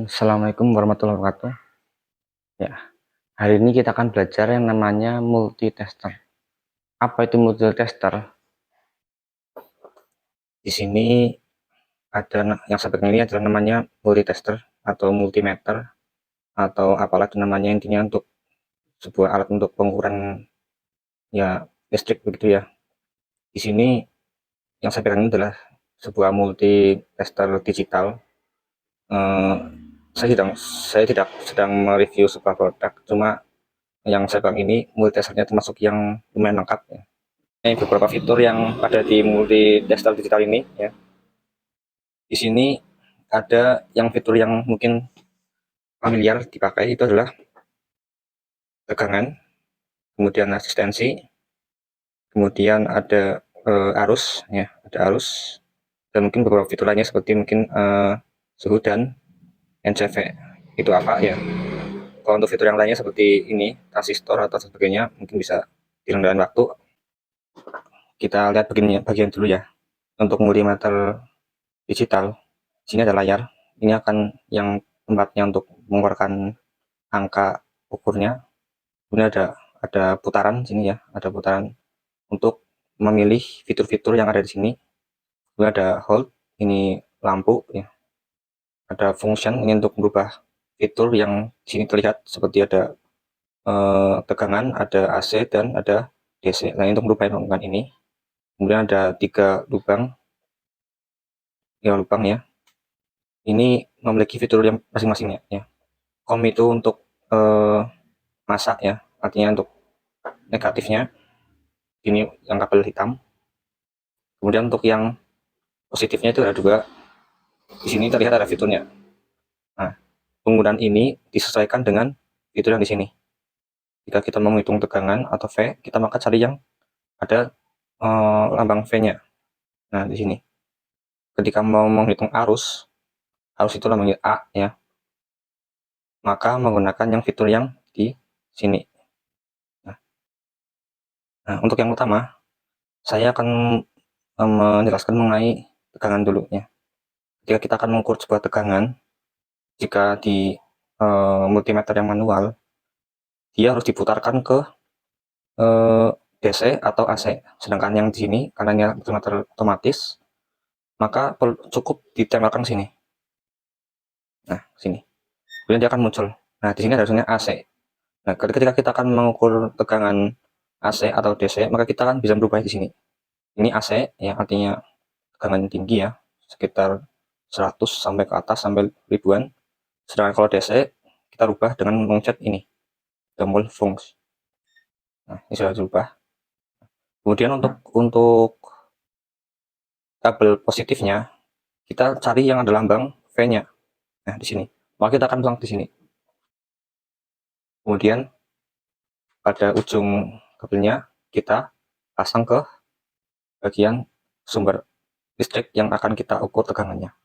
Assalamualaikum warahmatullahi wabarakatuh. Ya, hari ini kita akan belajar yang namanya multitester. Apa itu multitester? Di sini ada yang saya pegang ini adalah namanya multitester atau multimeter atau apalah itu namanya, intinya untuk sebuah alat untuk pengukuran ya listrik begitu ya. Di sini yang saya pegang ini adalah sebuah multitester digital. Eh, saya tidak sedang mereview sebuah produk, cuma yang saya pegang ini multitesternya termasuk yang lumayan lengkap ya. Ini beberapa fitur yang ada di multi desktop digital ini ya. Di sini ada yang fitur yang mungkin familiar dipakai, itu adalah tegangan, kemudian asistensi, kemudian ada arus ya, ada arus, dan mungkin beberapa fitur lainnya seperti mungkin suhu dan NCV. Itu apa ya? Kalau untuk fitur yang lainnya seperti ini, transistor atau sebagainya, mungkin bisa di rendahan waktu. Kita lihat bagian dulu ya. Untuk multimeter digital, sini ada layar. Ini akan yang tempatnya untuk mengeluarkan angka ukurnya. Kemudian ada putaran sini ya, ada putaran untuk memilih fitur-fitur yang ada di sini. Kemudian ada hold, ini lampu ya. Ada function, ini untuk merubah fitur yang di sini terlihat seperti ada tegangan, ada AC dan ada DC. Nah, ini untuk merubah lubang ini. Kemudian ada 3 lubang ya. Ini memiliki fitur yang masing-masing ya. COM itu untuk masak ya, artinya untuk negatifnya ini yang kabel hitam. Kemudian untuk yang positifnya itu ada 2. Di sini terlihat ada fiturnya. Nah, penggunaan ini disesuaikan dengan fitur yang di sini. Jika kita mau menghitung tegangan atau V, kita maka cari yang ada lambang V-nya. Nah, di sini. Ketika mau menghitung arus itu lambangnya A ya. Maka menggunakan yang fitur yang di sini. Nah, untuk yang utama, saya akan menjelaskan mengenai tegangan dulu ya. Ketika kita akan mengukur sebuah tegangan, jika di multimeter yang manual, dia harus diputarkan ke DC atau AC. Sedangkan yang di sini, karena ini multimeter otomatis, maka cukup ditempelkan sini. Nah, sini. Kemudian dia akan muncul. Nah, di sini ada tulisannya AC. Nah, ketika kita akan mengukur tegangan AC atau DC, maka kita akan bisa berubah di sini. Ini AC, ya artinya tegangan tinggi ya, sekitar 100 sampai ke atas, sampai ribuan. Sedangkan kalau DC, kita rubah dengan mencet ini, tombol fungs. Nah, ini sudah dirubah. Kemudian untuk kabel positifnya, kita cari yang ada lambang V-nya. Nah, di sini. Maka kita akan pasang di sini. Kemudian pada ujung kabelnya kita pasang ke bagian sumber listrik yang akan kita ukur tegangannya.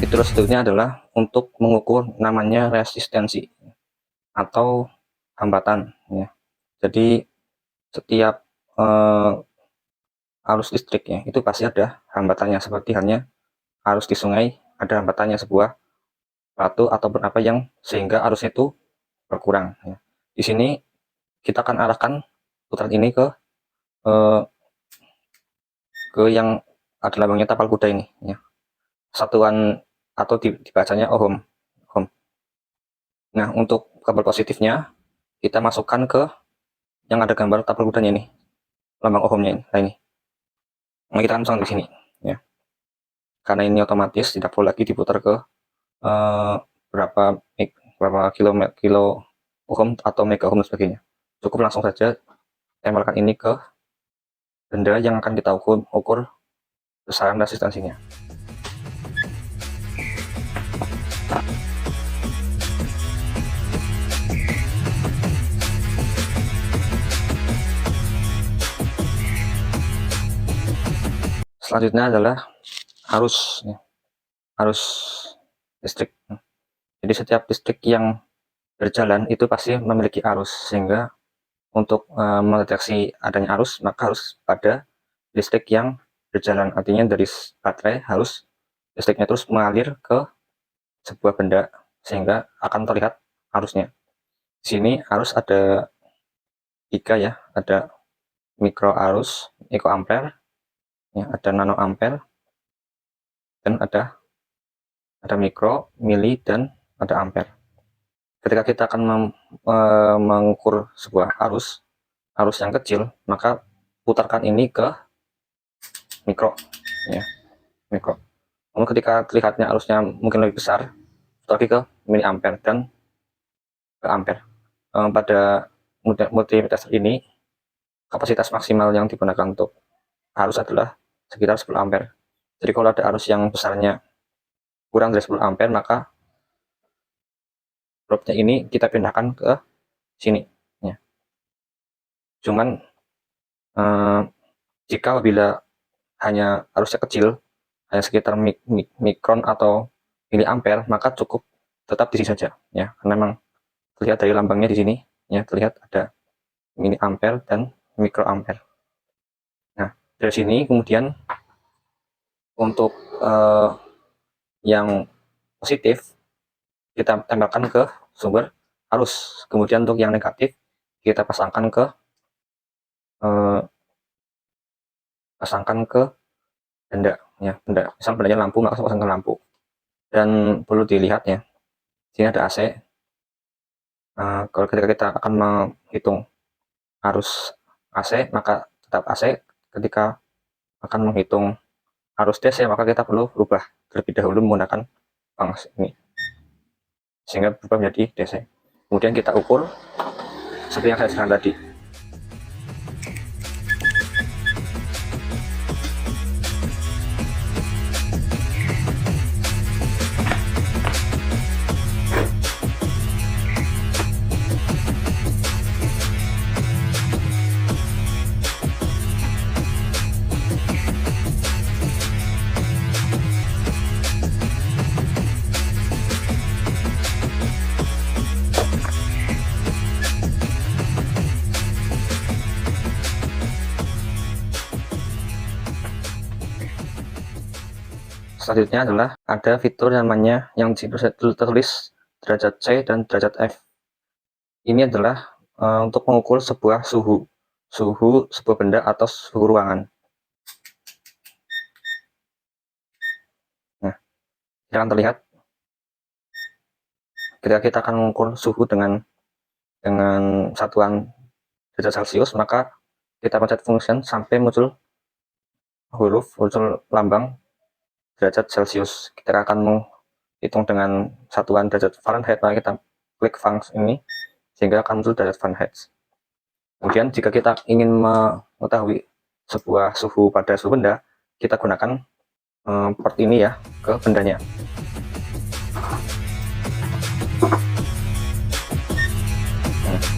Fitur selanjutnya adalah untuk mengukur namanya resistensi atau hambatan ya. Jadi setiap arus listrik ya, itu pasti ada hambatannya, seperti halnya arus di sungai ada hambatannya, sebuah batu atau berapa yang sehingga arusnya itu berkurang ya. Di sini kita akan arahkan putaran ini ke yang ada lambangnya tapal kuda ini ya. Satuan atau dibacanya ohm. Nah, untuk kabel positifnya kita masukkan ke yang ada gambar tapal kudanya ini, lambang ohmnya ini. Nah, ini. Nah, kita akan pasang di sini ya. Karena ini otomatis tidak perlu lagi diputar ke berapa kilo ohm atau mega ohm dan sebagainya. Cukup langsung saja tempelkan ini ke benda yang akan kita ukur besaran resistansinya. Selanjutnya adalah arus ya. Arus listrik. Jadi setiap listrik yang berjalan itu pasti memiliki arus, sehingga untuk mendeteksi adanya arus maka harus pada listrik yang berjalan. Artinya dari baterai harus listriknya terus mengalir ke sebuah benda sehingga akan terlihat arusnya. Di sini arus ada 3 ya, ada mikro arus, ampere, ya, ada nano ampere, dan ada mikro, mili, dan ada ampere. Ketika kita akan mengukur sebuah arus yang kecil, maka putarkan ini ke mikro, ya, mikro. Namun ketika terlihatnya arusnya mungkin lebih besar, putar lagi ke mili ampere dan ke ampere. Pada multimeter ini, kapasitas maksimal yang digunakan untuk arus adalah sekitar 10 ampere. Jadi kalau ada arus yang besarnya kurang dari 10 ampere, maka dropnya ini kita pindahkan ke sini, ya. Cuman jika bila hanya arusnya kecil, hanya sekitar mikron atau miliampere, maka cukup tetap di sini saja, ya. Karena memang terlihat dari lambangnya di sini, ya, terlihat ada miliampere dan mikroampere. Nah, dari sini kemudian untuk yang positif kita tempelkan ke sumber arus, kemudian untuk yang negatif kita pasangkan ke benda, ya, misal bendanya lampu, maka pasangkan lampu. Dan perlu dilihat, ya, sini ada AC. Kalau ketika kita akan menghitung arus AC, maka tetap AC. Ketika akan menghitung arus DC, maka kita perlu berubah terlebih dahulu menggunakan fungsi ini, sehingga berubah menjadi DC. Kemudian kita ukur seperti yang saya jelaskan tadi. Selanjutnya adalah ada fitur namanya yang tertulis derajat C dan derajat F. Ini adalah untuk mengukur sebuah suhu sebuah benda atau suhu ruangan. Nah, ini akan terlihat ketika kita akan mengukur suhu dengan satuan derajat Celcius, maka kita pencet function sampai muncul lambang derajat Celcius. Kita akan menghitung dengan satuan derajat Fahrenheit, maka kita klik function ini sehingga akan muncul derajat Fahrenheit. Kemudian jika kita ingin mengetahui sebuah suhu pada suhu benda, kita gunakan port ini, ya, ke bendanya.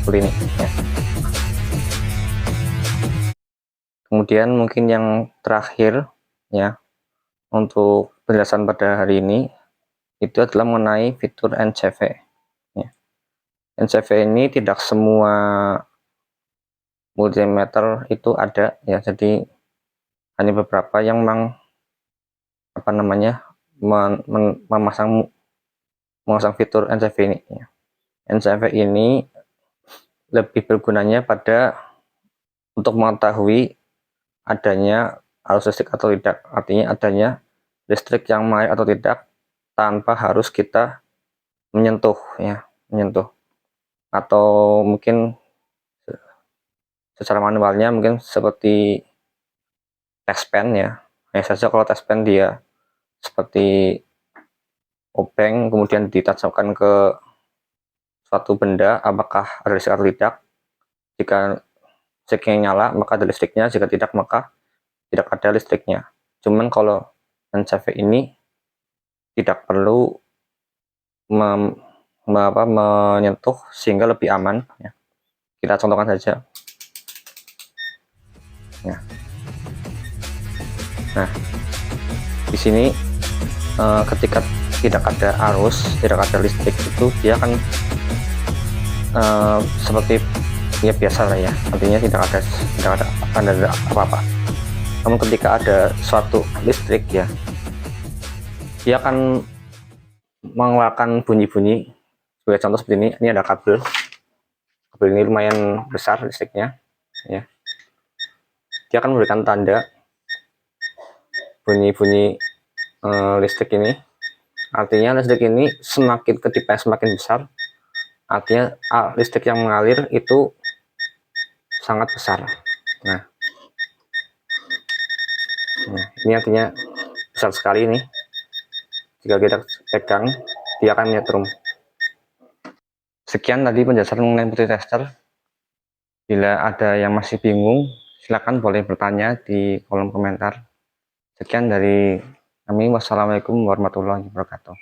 Seperti ini, ya. Kemudian mungkin yang terakhir, ya, untuk penjelasan pada hari ini itu adalah mengenai fitur NCV, ya. NCV ini tidak semua multimeter itu ada, ya, jadi hanya beberapa yang memang memasang fitur NCV ini, ya. NCV ini lebih bergunanya pada untuk mengetahui adanya arus listrik atau tidak, artinya adanya listrik yang mengalir atau tidak tanpa harus kita menyentuh, ya, atau mungkin secara manualnya, mungkin seperti test pen, ya. Hanya saja kalau test pen dia seperti obeng, kemudian ditajamkan ke suatu benda, apakah ada listrik atau tidak. Jika listriknya nyala, maka ada listriknya, jika tidak, maka tidak ada listriknya. Cuman kalau NCV ini tidak perlu menyentuh, sehingga lebih aman, ya. Kita contohkan saja, ya. Nah, di sini ketika tidak ada arus, tidak ada listrik, itu dia akan seperti ya biasa lah ya, artinya tidak ada tanda apa-apa. Namun ketika ada suatu listrik ya, dia akan mengeluarkan bunyi-bunyi. Sebagai contoh seperti ini ada kabel ini lumayan besar listriknya ya, dia akan memberikan tanda bunyi-bunyi listrik ini. Artinya listrik ini semakin ketika semakin besar, artinya listrik yang mengalir itu sangat besar. Nah, ini artinya besar sekali ini. Jika kita pegang, dia akan menyetrum. Sekian tadi penjelasan mengenai multitester. Bila ada yang masih bingung, silakan boleh bertanya di kolom komentar. Sekian dari kami. Wassalamualaikum warahmatullahi wabarakatuh.